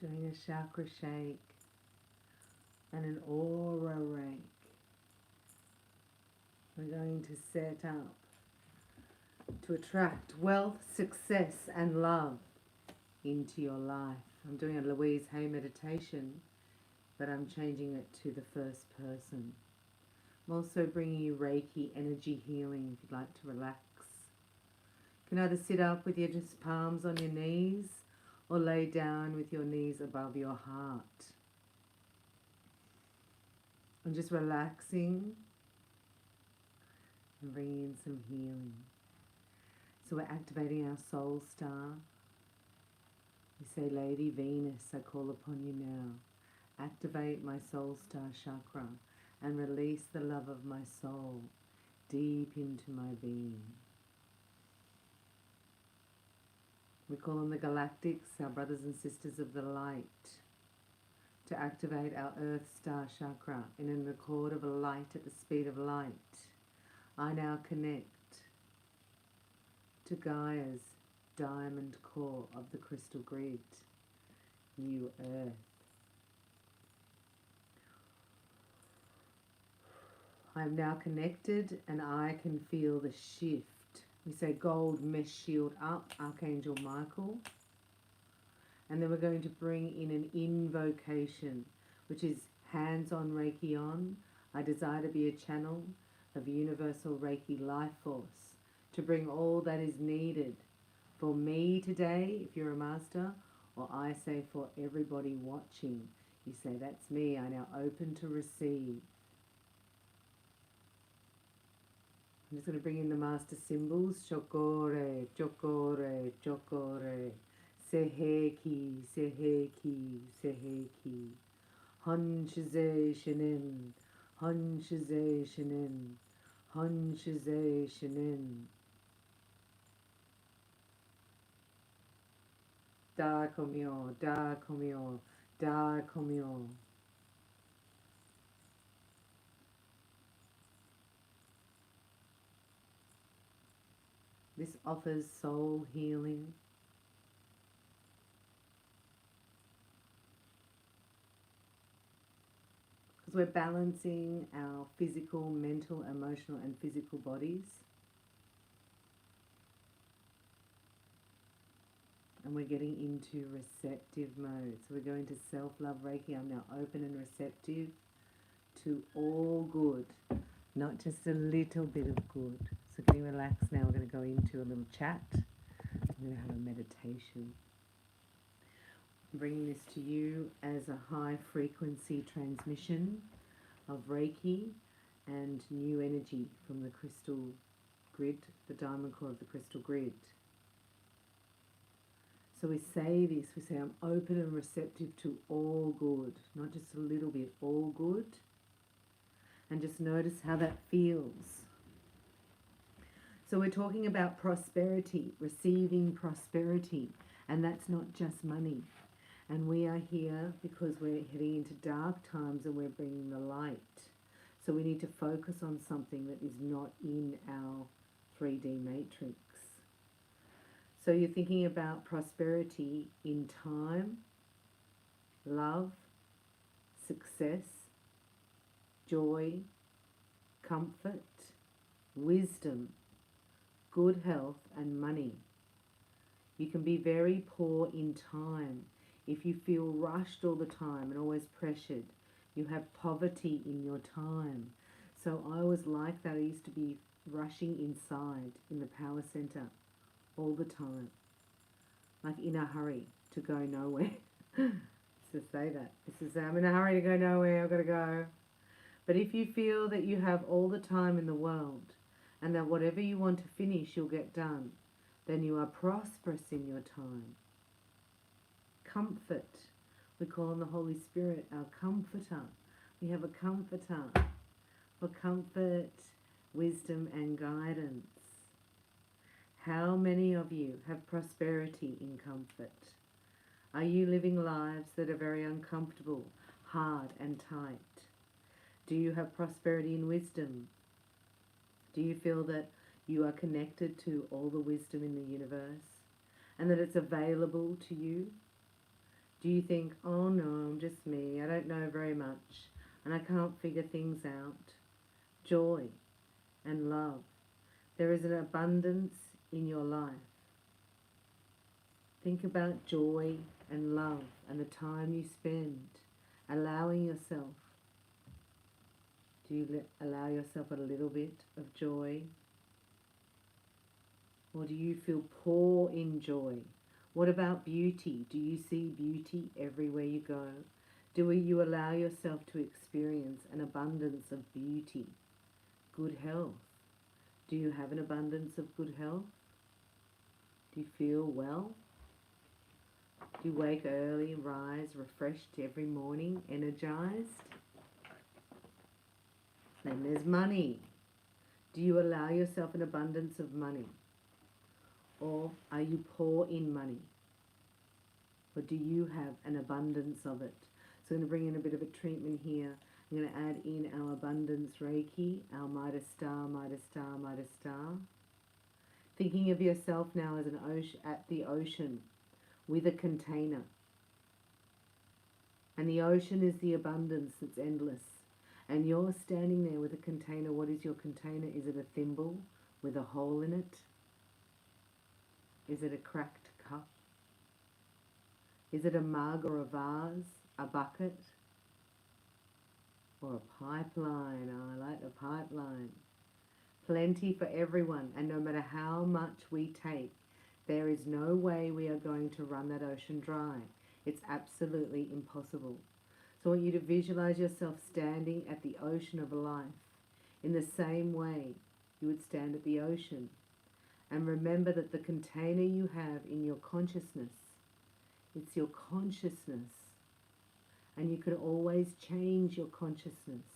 Doing a chakra shake and an aura rake. We're going to set up to attract wealth, success and love into your life. I'm doing a Louise Hay meditation, but I'm changing it to the first person. I'm also bringing you Reiki energy healing if you'd like to relax. You can either sit up with your just palms on your knees or lay down with your knees above your heart. And just relaxing and bringing in some healing. So we're activating our soul star. We say, Lady Venus, I call upon you now. Activate my soul star chakra and release the love of my soul deep into my being. We call on the galactics, our brothers and sisters of the light, to activate our earth star chakra in an accord of a light at the speed of light. I now connect to Gaia's diamond core of the crystal grid, New Earth. I am now connected and I can feel the shift. We say gold mesh shield up, Archangel Michael. And then we're going to bring in an invocation, which is hands-on Reiki on. I desire to be a channel of universal Reiki life force to bring all that is needed for me today, if you're a master, or I say for everybody watching. You say, that's me, I now open to receive. I'm just going to bring in the master symbols, Chokore, Chokore, Chokore, Seheki, Seheki, Seheki, Hanshize Shinin, Hanshize Shinin, Hanshize Shinin. Da komyo, da komyo, da komyo. This offers soul healing. Because we're balancing our physical, mental, emotional and physical bodies. And we're getting into receptive mode. So we're going to self-love Reiki. I'm now open and receptive to all good, not just a little bit of good. So can you relax now? We're going to go into a little chat. I'm going to have a meditation. I'm bringing this to you as a high frequency transmission of Reiki and new energy from the crystal grid, the diamond core of the crystal grid. So we say this, we say I'm open and receptive to all good, not just a little bit, all good. And just notice how that feels. So we're talking about prosperity, receiving prosperity, and that's not just money. And we are here because we're heading into dark times and we're bringing the light. So we need to focus on something that is not in our 3D matrix. So you're thinking about prosperity in time, love, success, joy, comfort, wisdom, good health and money. You can be very poor in time if you feel rushed all the time and always pressured. You have poverty in your time. So I was like that. I used to be rushing inside in the power center all the time, like in a hurry to go nowhere. To say that. This is, I'm in a hurry to go nowhere, I've got to go. But if you feel that you have all the time in the world and that whatever you want to finish you'll get done, then you are prosperous in your time. Comfort. We call on the Holy Spirit our comforter. We have a comforter for comfort, wisdom and guidance. How many of you have prosperity in comfort? Are you living lives that are very uncomfortable, hard and tight? Do you have prosperity in wisdom? Do you feel that you are connected to all the wisdom in the universe and that it's available to you? Do you think, oh no, I'm just me, I don't know very much, and I can't figure things out? Joy and love. There is an abundance in your life. Think about joy and love and the time you spend allowing yourself. Do you allow yourself a little bit of joy? Or do you feel poor in joy? What about beauty? Do you see beauty everywhere you go? Do you allow yourself to experience an abundance of beauty? Good health. Do you have an abundance of good health? Do you feel well? Do you wake early, rise refreshed every morning, energized? Then there's money. Do you allow yourself an abundance of money? Or are you poor in money? Or do you have an abundance of it? So I'm going to bring in a bit of a treatment here. I'm going to add in our abundance Reiki, our Midas Star, Midas Star, Midas Star. Thinking of yourself now as an ocean, at the ocean with a container. And the ocean is the abundance that's endless. And you're standing there with a container. What is your container? Is it a thimble with a hole in it? Is it a cracked cup? Is it a mug or a vase, a bucket? Or a pipeline? Oh, I like the pipeline. Plenty for everyone, and no matter how much we take, there is no way we are going to run that ocean dry. It's absolutely impossible. So I want you to visualize yourself standing at the ocean of life in the same way you would stand at the ocean. And remember that the container you have in your consciousness, it's your consciousness. And you can always change your consciousness.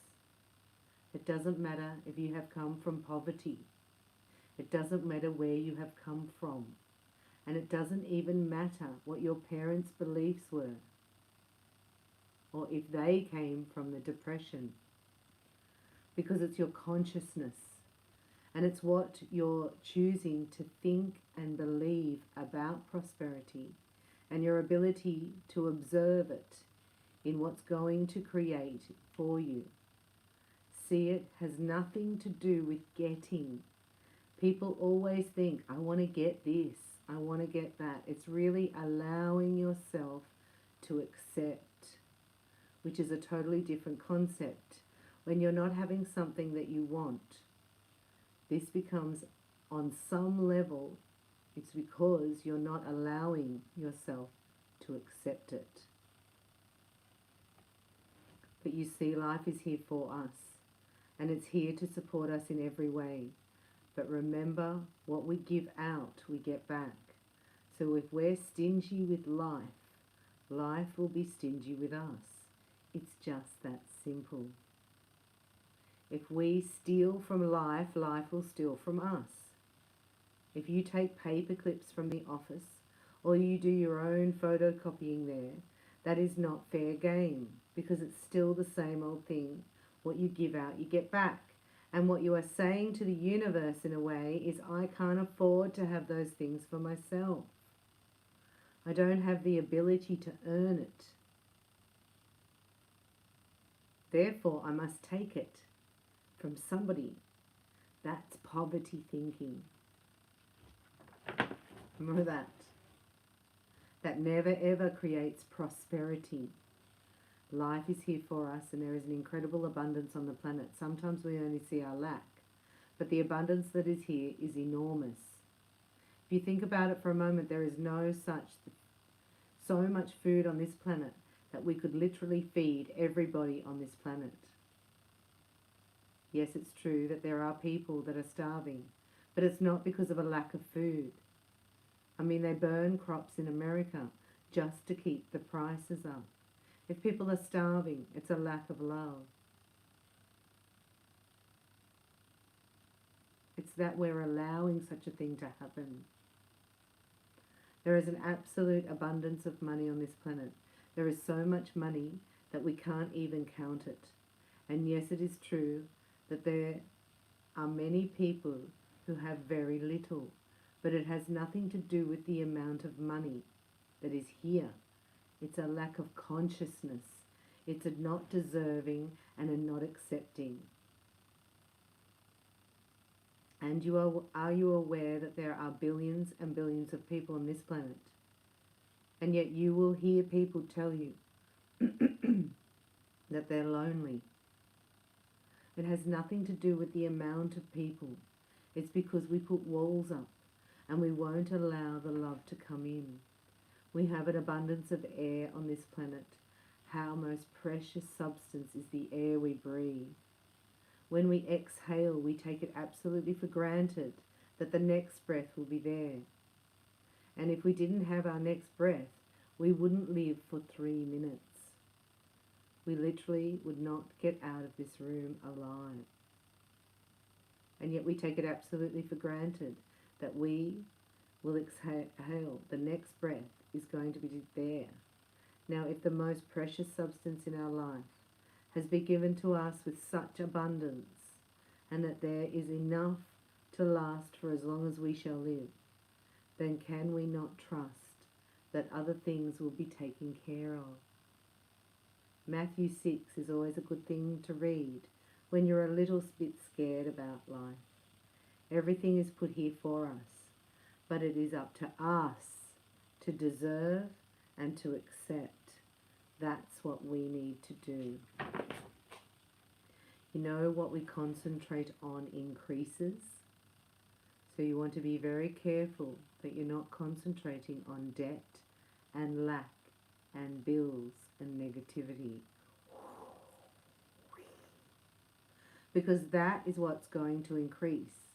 It doesn't matter if you have come from poverty. It doesn't matter where you have come from. And it doesn't even matter what your parents' beliefs were, or if they came from the depression, because it's your consciousness. And it's what you're choosing to think and believe about prosperity and your ability to observe it in what's going to create for you. See, it has nothing to do with getting. People always think, I want to get this, I want to get that. It's really allowing yourself to accept, which is a totally different concept. When you're not having something that you want, this becomes, on some level, it's because you're not allowing yourself to accept it. But you see, life is here for us, and it's here to support us in every way. But remember, what we give out, we get back. So if we're stingy with life, life will be stingy with us. It's just that simple. If we steal from life, life will steal from us. If you take paper clips from the office, or you do your own photocopying there, that is not fair game, because it's still the same old thing. What you give out, you get back. And what you are saying to the universe in a way is, I can't afford to have those things for myself. I don't have the ability to earn it. Therefore, I must take it from somebody. That's poverty thinking. Remember that. That never ever creates prosperity. Life is here for us, and there is an incredible abundance on the planet. Sometimes we only see our lack, but the abundance that is here is enormous. If you think about it for a moment, there is so much food on this planet that we could literally feed everybody on this planet. Yes, it's true that there are people that are starving, but it's not because of a lack of food. I mean, they burn crops in America just to keep the prices up. If people are starving, it's a lack of love. It's that we're allowing such a thing to happen. There is an absolute abundance of money on this planet. There is so much money that we can't even count it. And yes, it is true that there are many people who have very little, but it has nothing to do with the amount of money that is here. It's a lack of consciousness. It's a not deserving and a not accepting. And are you aware that there are billions and billions of people on this planet? And yet you will hear people tell you that they're lonely. It has nothing to do with the amount of people. It's because we put walls up and we won't allow the love to come in. We have an abundance of air on this planet. How most precious substance is the air we breathe. When we exhale, we take it absolutely for granted that the next breath will be there. And if we didn't have our next breath, we wouldn't live for 3 minutes. We literally would not get out of this room alive. And yet we take it absolutely for granted that we will exhale. The next breath is going to be there. Now, if the most precious substance in our life has been given to us with such abundance, and that there is enough to last for as long as we shall live, then can we not trust that other things will be taken care of? Matthew 6 is always a good thing to read when you're a little bit scared about life. Everything is put here for us, but it is up to us to deserve and to accept. That's what we need to do. You know, what we concentrate on increases. So you want to be very careful that you're not concentrating on debt and lack and bills and negativity. Because that is what's going to increase.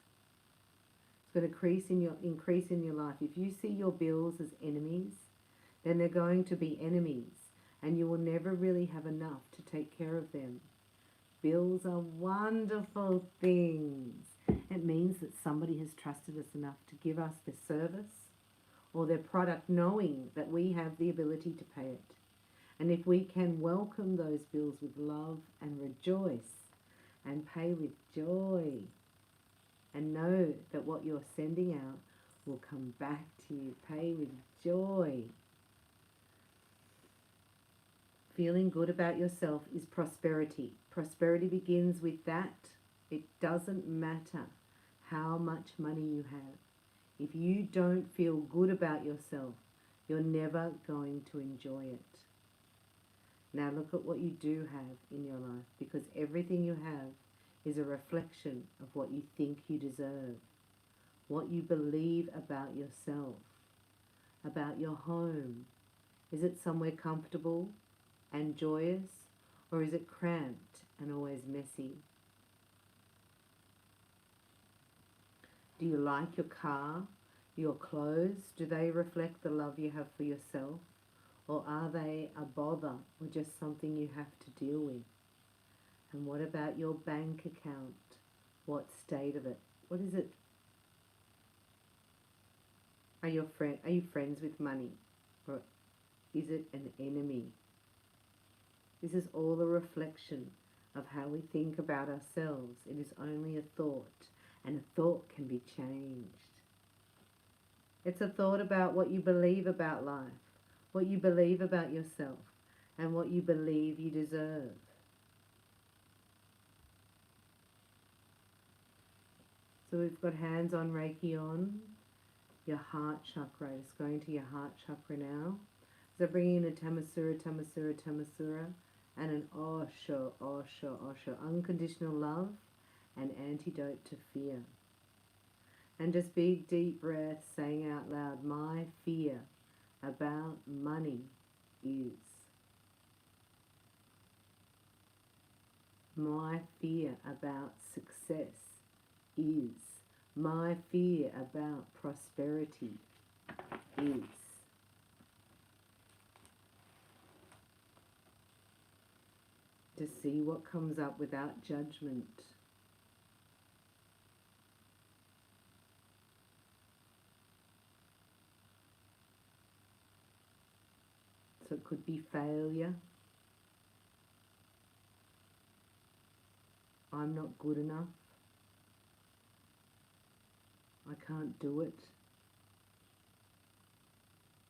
It's going to increase in your life. If you see your bills as enemies, then they're going to be enemies, and you will never really have enough to take care of them. Bills are wonderful things. It means that somebody has trusted us enough to give us their service or their product, knowing that we have the ability to pay it. And if we can welcome those bills with love and rejoice and pay with joy and know that what you're sending out will come back to you, pay with joy. Feeling good about yourself is prosperity. Prosperity begins with that. It doesn't matter how much money you have. If you don't feel good about yourself, you're never going to enjoy it. Now look at what you do have in your life, because everything you have is a reflection of what you think you deserve, what you believe about yourself, about your home. Is it somewhere comfortable and joyous, or is it cramped and always messy? Do you like your car, your clothes? Do they reflect the love you have for yourself? Or are they a bother or just something you have to deal with? And what about your bank account? What state of it? What is it? Are you friends with money? Or is it an enemy? This is all a reflection of how we think about ourselves. It is only a thought, and a thought can be changed. It's a thought about what you believe about life, what you believe about yourself, and what you believe you deserve. So we've got hands on Reiki on your heart chakra. It's going to your heart chakra now. So bringing in a Tamasura, Tamasura, Tamasura, and an Osho, Osho, Osho. Unconditional love and antidote to fear. And just big deep breaths, saying out loud, my fear about money is. My fear about success is. My fear about prosperity is. To see what comes up without judgment. So it could be failure. I'm not good enough. I can't do it.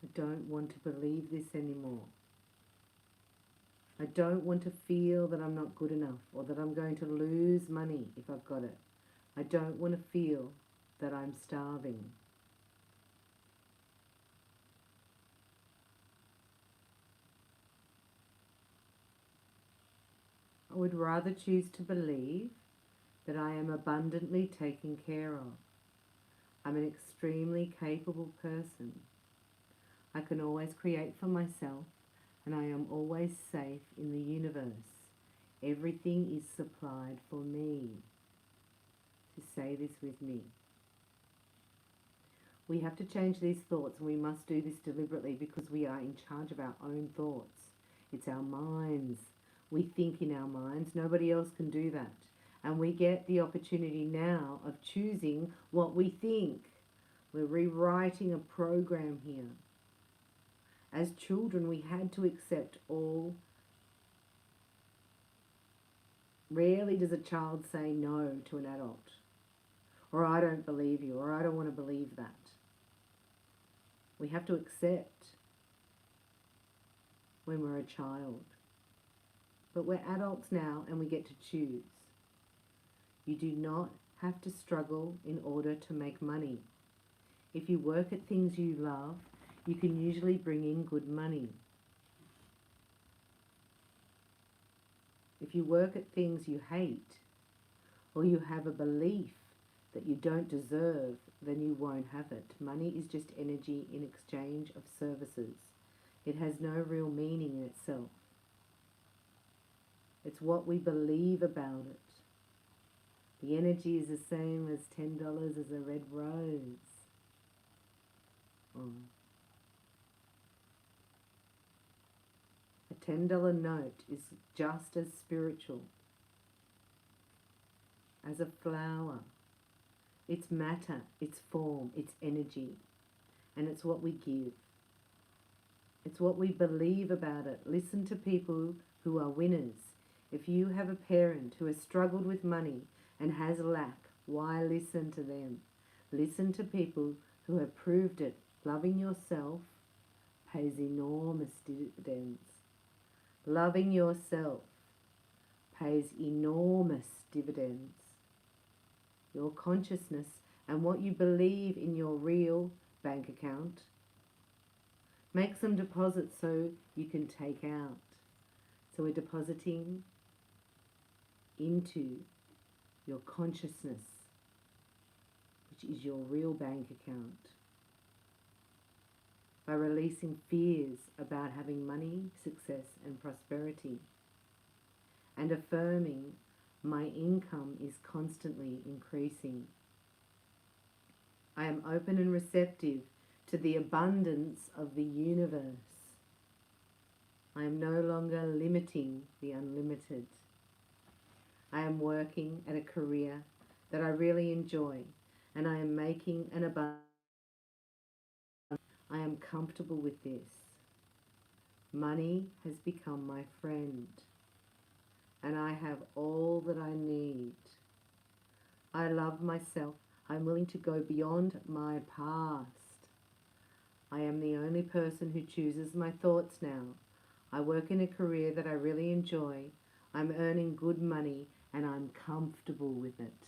I don't want to believe this anymore. I don't want to feel that I'm not good enough or that I'm going to lose money if I've got it. I don't want to feel that I'm starving. I would rather choose to believe that I am abundantly taken care of. I'm an extremely capable person. I can always create for myself, and I am always safe in the universe. Everything is supplied for me. To say this with me. We have to change these thoughts, and we must do this deliberately because we are in charge of our own thoughts. It's our minds. We think in our minds. Nobody else can do that. And we get the opportunity now of choosing what we think. We're rewriting a program here. As children, we had to accept all. Rarely does a child say no to an adult. Or I don't believe you, or I don't want to believe that. We have to accept when we're a child. But we're adults now and we get to choose. You do not have to struggle in order to make money. If you work at things you love, you can usually bring in good money. If you work at things you hate, or you have a belief that you don't deserve, then you won't have it. Money is just energy in exchange of services. It has no real meaning in itself. It's what we believe about it. The energy is the same as $10 as a red rose. A $10 note is just as spiritual as a flower. It's matter, it's form, it's energy, and it's what we give. It's what we believe about it. Listen to people who are winners. If you have a parent who has struggled with money and has lack, why listen to them? Listen to people who have proved it. Loving yourself pays enormous dividends. Loving yourself pays enormous dividends. Your consciousness and what you believe in your real bank account. Make some deposits so you can take out. So we're depositing into your consciousness, which is your real bank account. By releasing fears about having money, success and prosperity, and affirming my income is constantly increasing. I am open and receptive to the abundance of the universe. I am no longer limiting the unlimited. I am working at a career that I really enjoy, and I am making an abundance. I am comfortable with this. Money has become my friend, and I have all that I need. I love myself. I'm willing to go beyond my past. I am the only person who chooses my thoughts now. I work in a career that I really enjoy. I'm earning good money, and I'm comfortable with it.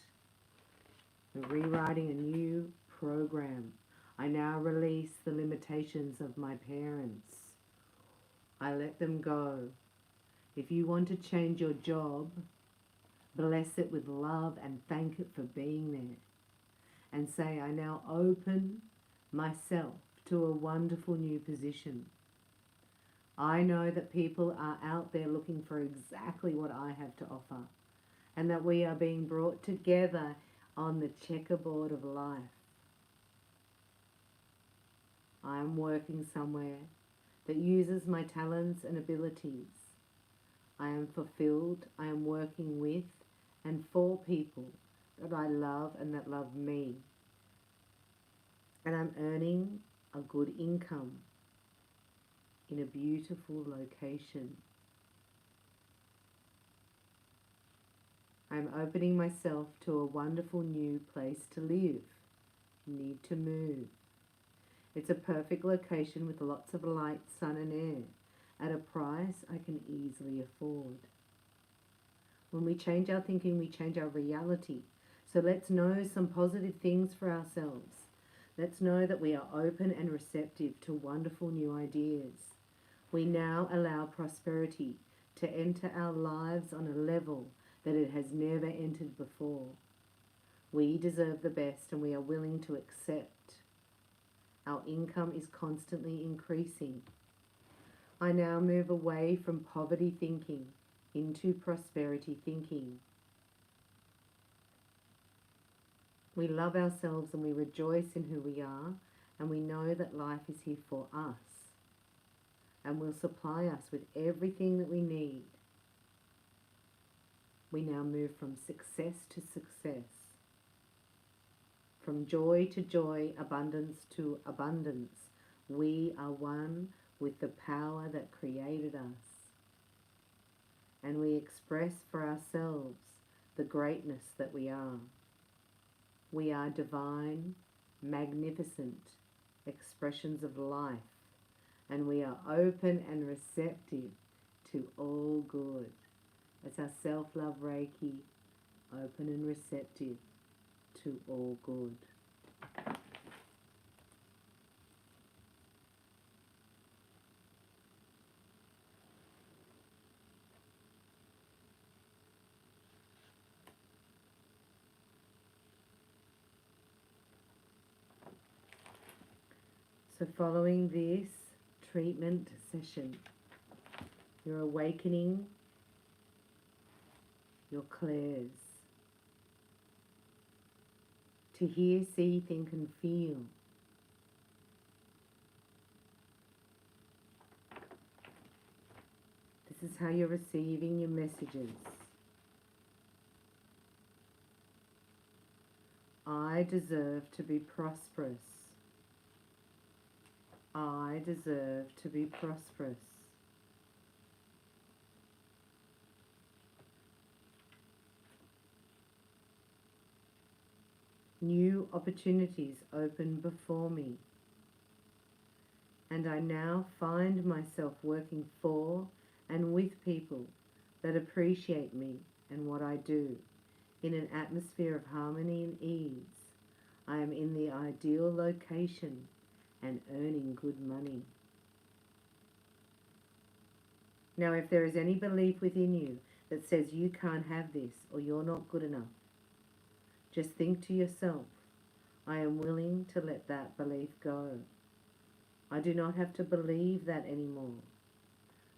We're rewriting a new program. I now release the limitations of my parents. I let them go. If you want to change your job, bless it with love and thank it for being there. And say, I now open myself to a wonderful new position. I know that people are out there looking for exactly what I have to offer, and that we are being brought together on the checkerboard of life. I am working somewhere that uses my talents and abilities. I am fulfilled. I am working with and for people that I love and that love me. And I'm earning a good income in a beautiful location. I'm opening myself to a wonderful new place to live. Need to move. It's a perfect location with lots of light, sun and air. at a price I can easily afford. When we change our thinking, we change our reality. So let's know some positive things for ourselves. Let's know that we are open and receptive to wonderful new ideas. We now allow prosperity to enter our lives on a level that it has never entered before. We deserve the best and we are willing to accept. Our income is constantly increasing. I now move away from poverty thinking into prosperity thinking. We love ourselves and we rejoice in who we are, and we know that life is here for us and will supply us with everything that we need. We now move from success to success, from joy to joy, abundance to abundance. We are one with the power that created us, and we express for ourselves the greatness that we are. We are divine, magnificent expressions of life, and we are open and receptive to all good. That's our self-love Reiki, open and receptive to all good. So following this treatment session, you're awakening your clairs to hear, see, think and feel. This is how you're receiving your messages. I deserve to be prosperous. I deserve to be prosperous. New opportunities open before me, and I now find myself working for and with people that appreciate me and what I do in an atmosphere of harmony and ease. I am in the ideal location and earning good money. Now, if there is any belief within you that says you can't have this or you're not good enough, just think to yourself, I am willing to let that belief go. I do not have to believe that anymore.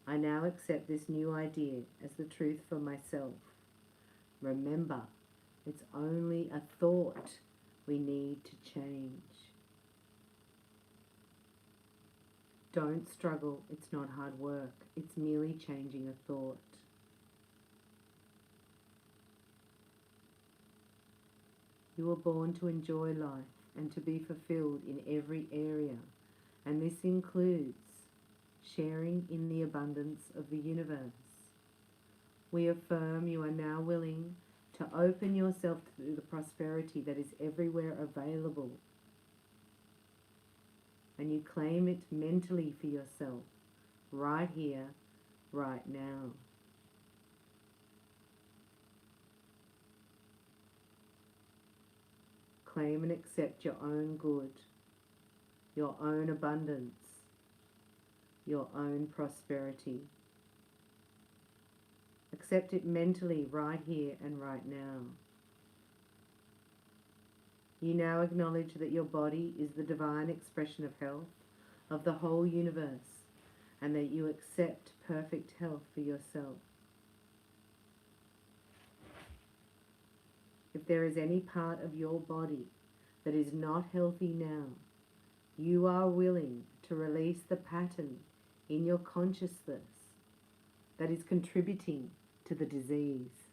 I now accept this new idea as the truth for myself. Remember, it's only a thought we need to change. Don't struggle, it's not hard work. It's merely changing a thought. You were born to enjoy life and to be fulfilled in every area, and this includes sharing in the abundance of the universe. We affirm you are now willing to open yourself to the prosperity that is everywhere available, and you claim it mentally for yourself, right here, right now. Claim and accept your own good, your own abundance, your own prosperity. Accept it mentally right here and right now. You now acknowledge that your body is the divine expression of health of the whole universe, and that you accept perfect health for yourself. If there is any part of your body that is not healthy now, you are willing to release the pattern in your consciousness that is contributing to the disease.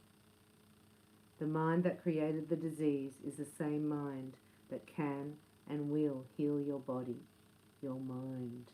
The mind that created the disease is the same mind that can and will heal your body, your mind.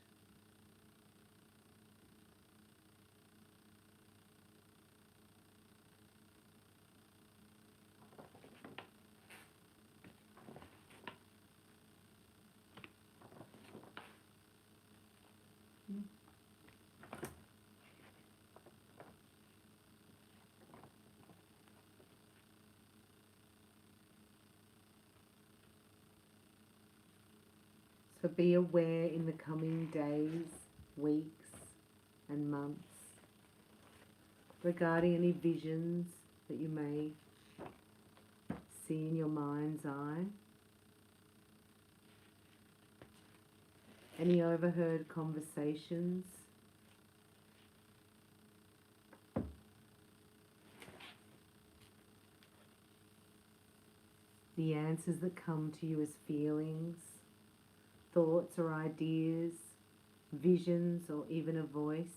So be aware in the coming days, weeks and months regarding any visions that you may see in your mind's eye, any overheard conversations, the answers that come to you as feelings, thoughts or ideas, visions or even a voice,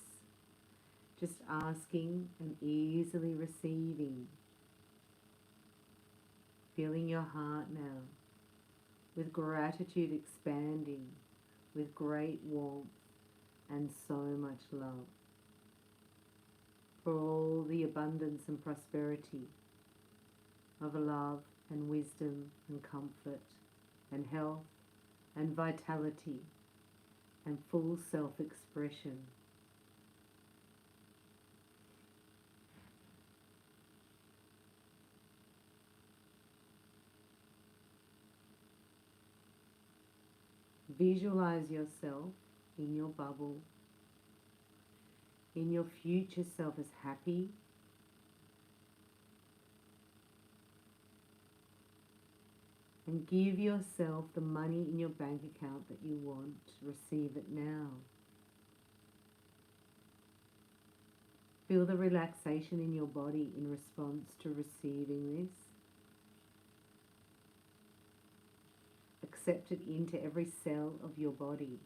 just asking and easily receiving, feeling your heart now with gratitude expanding, with great warmth and so much love for all the abundance and prosperity of love and wisdom and comfort and health and vitality and full self-expression. Visualize yourself in your bubble, in your future self as happy, and give yourself the money in your bank account that you want. Receive it now. Feel the relaxation in your body in response to receiving this. Accept it into every cell of your body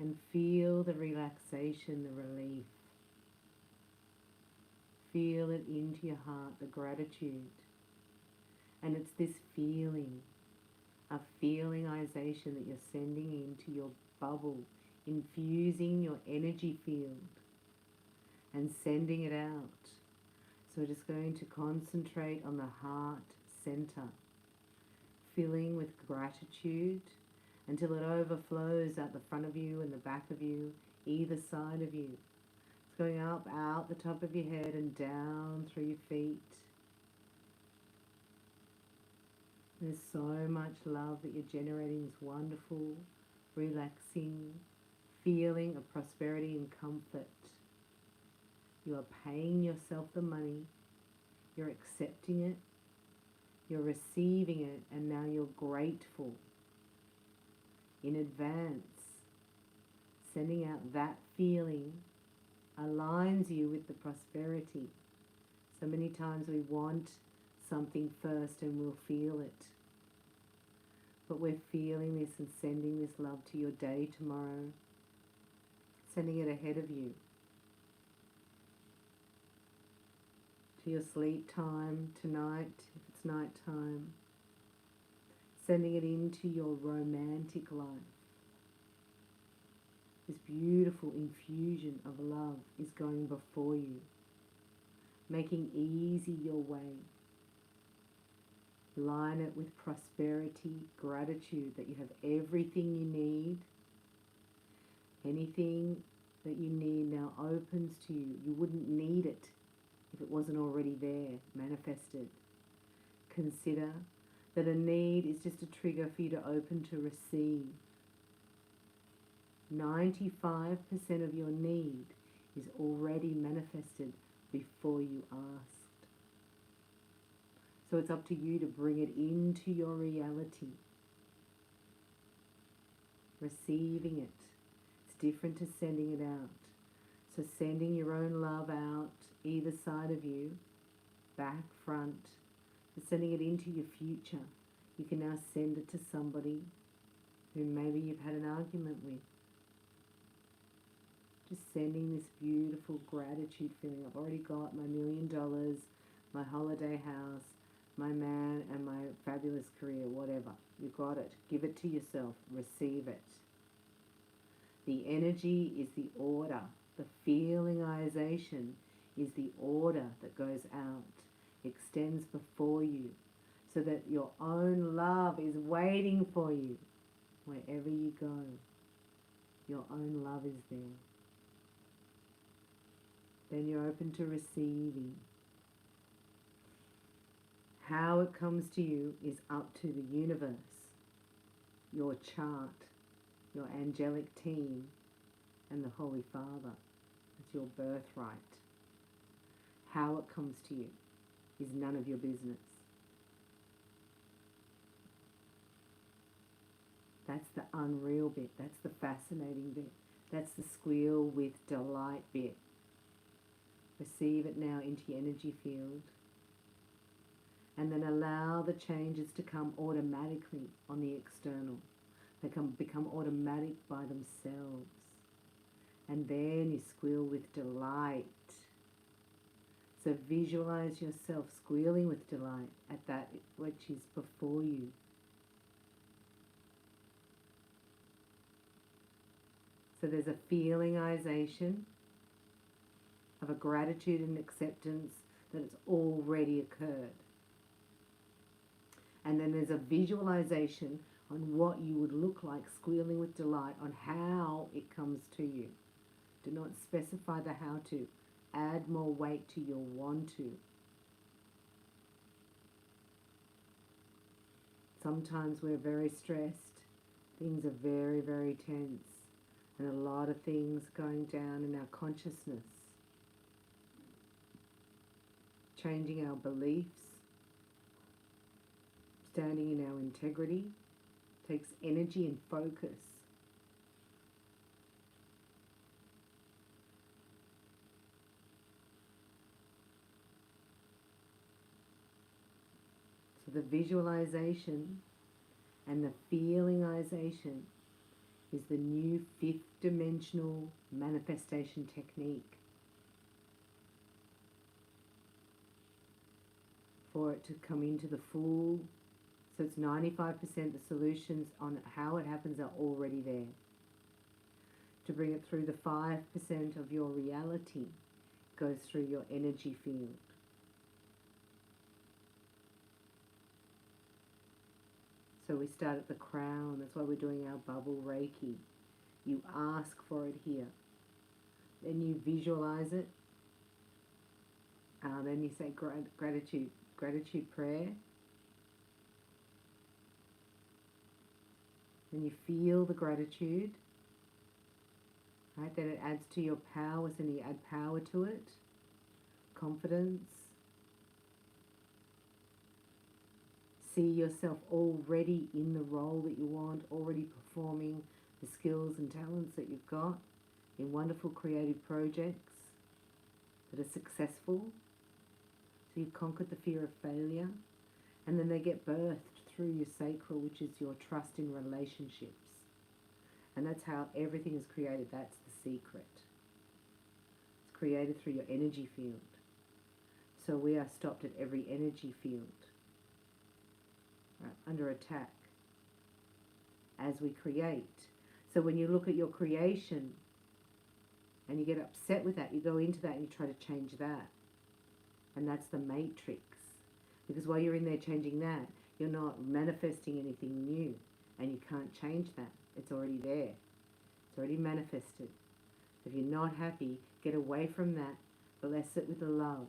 and feel the relaxation, the relief. Feel it into your heart, the gratitude. And it's this feeling, a feelingization that you're sending into your bubble, infusing your energy field and sending it out. So we're just going to concentrate on the heart center, filling with gratitude until it overflows out the front of you and the back of you, either side of you. It's going up, out the top of your head and down through your feet. There's so much love that you're generating, this wonderful, relaxing feeling of prosperity and comfort. You are paying yourself the money, you're accepting it, you're receiving it, and now you're grateful in advance. Sending out that feeling aligns you with the prosperity. So many times we want something first and we'll feel it. But we're feeling this and sending this love to your day tomorrow, sending it ahead of you, to your sleep time tonight, if it's night time, sending it into your romantic life. This beautiful infusion of love is going before you, making easy your way. Line it with prosperity, gratitude, that you have everything you need. Anything that you need now opens to you. You wouldn't need it if it wasn't already there, manifested. Consider that a need is just a trigger for you to open to receive. 95% of your need is already manifested before you asked. So it's up to you to bring it into your reality. Receiving it. It's different to sending it out. So sending your own love out, either side of you, back, front, but sending it into your future. You can now send it to somebody who maybe you've had an argument with. Just sending this beautiful gratitude feeling. I've already got my $1 million, my holiday house, my man and my fabulous career, whatever. You got it. Give it to yourself. Receive it. The energy is the order. The feelingization is the order that goes out, extends before you, so that your own love is waiting for you wherever you go. Your own love is there. Then you're open to receiving. How it comes to you is up to the universe. your chart, your angelic team, and the Holy Father. It's your birthright. How it comes to you is none of your business. That's the unreal bit. That's the fascinating bit. That's the squeal with delight bit. Receive it now into your energy field. And then allow the changes to come automatically on the external. They become automatic by themselves. And then you squeal with delight. So visualize yourself squealing with delight at that which is before you. So there's a feelingization of a gratitude and acceptance that it's already occurred. And then there's a visualization on what you would look like squealing with delight, on how it comes to you. Do not specify the how to. Add more weight to your want to. Sometimes we're very stressed. Things are very, very tense. And a lot of things going down in our consciousness. Changing our beliefs. Standing in our integrity. Takes energy and focus. So the visualization and the feelingization is the new fifth dimensional manifestation technique. For it to come into the full, so it's 95% the solutions on how it happens are already there. To bring it through the 5% of your reality goes through your energy field. So we start at the crown. That's why we're doing our bubble Reiki. You ask for it here. Then you visualize it. Then you say gratitude prayer. Then you feel the gratitude. Right? Then it adds to your powers, and you add power to it. Confidence. See yourself already in the role that you want, already performing the skills and talents that you've got in wonderful creative projects that are successful. So you've conquered the fear of failure, and then they get birthed through your sacral, which is your trust in relationships. And that's how everything is created. That's the secret. It's created through your energy field. So we are stopped at every energy field. Right, under attack as we create. So when you look at your creation and you get upset with that, you go into that and you try to change that. And that's the matrix. Because while you're in there changing that, you're not manifesting anything new, and you can't change that. It's already there. It's already manifested. If you're not happy, get away from that. Bless it with the love.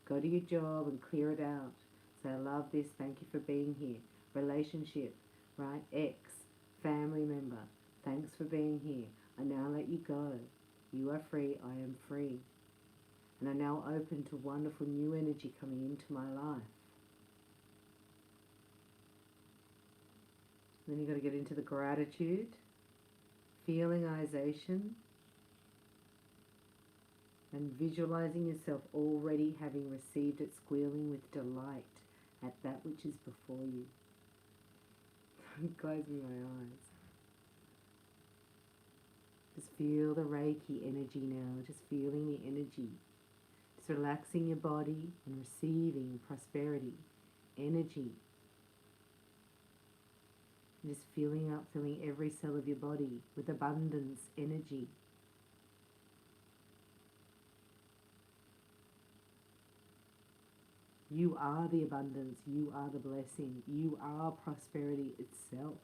Go to your job and clear it out. Say, I love this, thank you for being here. Relationship, right? Ex, family member, thanks for being here. I now let you go. You are free, I am free. And I'm now open to wonderful new energy coming into my life. Then you've got to get into the gratitude, feelingization, and visualizing yourself already having received it, squealing with delight at that which is before you. Closing my eyes. Just feel the Reiki energy now, just feeling the energy. Just relaxing your body and receiving prosperity, energy. And just filling every cell of your body with abundance, energy. You are the abundance. You are the blessing. You are prosperity itself.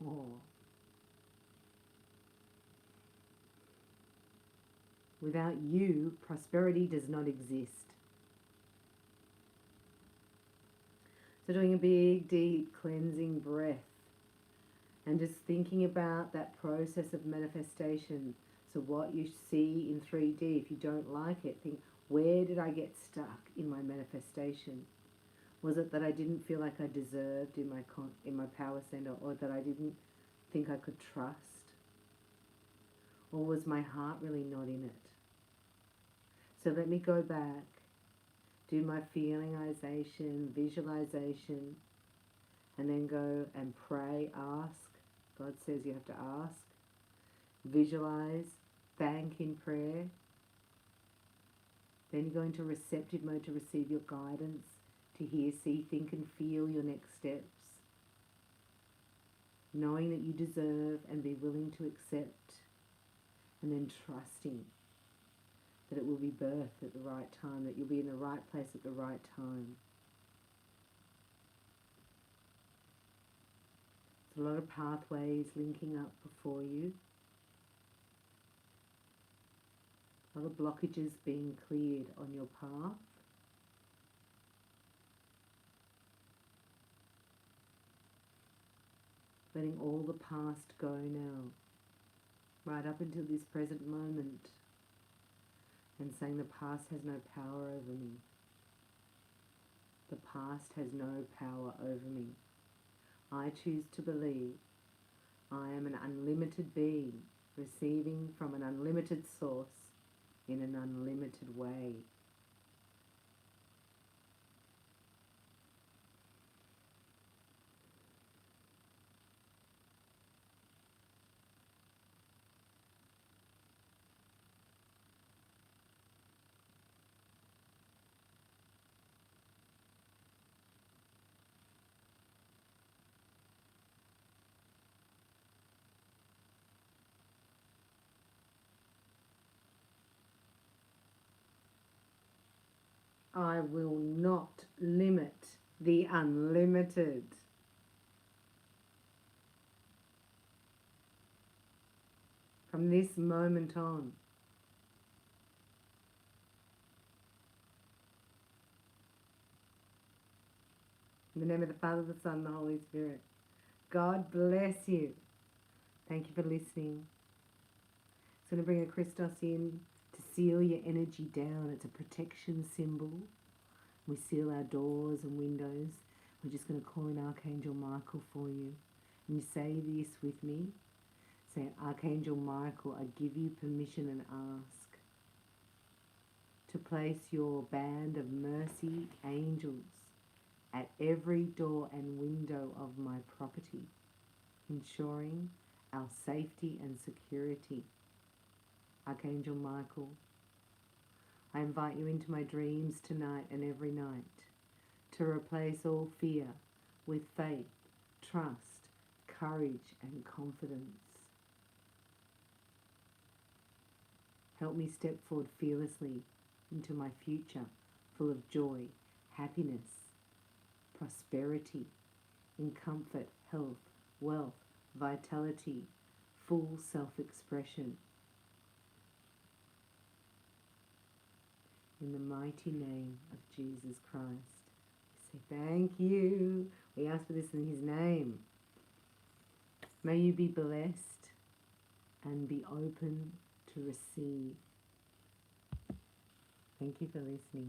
Oh. Without you, prosperity does not exist. So doing a big, deep cleansing breath And just thinking about that process of manifestation. So what you see in 3D, if you don't like it, think, where did I get stuck in my manifestation? Was it that I didn't feel like I deserved in my power center, or that I didn't think I could trust? Or was my heart really not in it? So let me go back, do my feelingization, visualization, and then go and pray, ask. God says you have to ask, visualize, thank in prayer. Then you go into receptive mode to receive your guidance, to hear, see, think and feel your next steps. Knowing that you deserve and be willing to accept, and then trusting that it will be birthed at the right time, that you'll be in the right place at the right time. There's a lot of pathways linking up before you. Other blockages being cleared on your path. Letting all the past go now, right up until this present moment, and saying the past has no power over me. The past has no power over me. I choose to believe I am an unlimited being, receiving from an unlimited source in an unlimited way. I will not limit the unlimited. From this moment on, in the name of the Father, the Son, and the Holy Spirit. God bless you. Thank you for listening. It's going to bring a Christos in to seal your energy down. It's a protection symbol. We seal our doors and windows. We're just going to call in Archangel Michael for you. And you say this with me. Say, Archangel Michael, I give you permission and ask to place your band of mercy angels at every door and window of my property, ensuring our safety and security. Archangel Michael, I invite you into my dreams tonight and every night to replace all fear with faith, trust, courage and confidence. Help me step forward fearlessly into my future, full of joy, happiness, prosperity, in comfort, health, wealth, vitality, full self-expression. In the mighty name of Jesus Christ, we say thank you. We ask for this in His name. May you be blessed and be open to receive. Thank you for listening.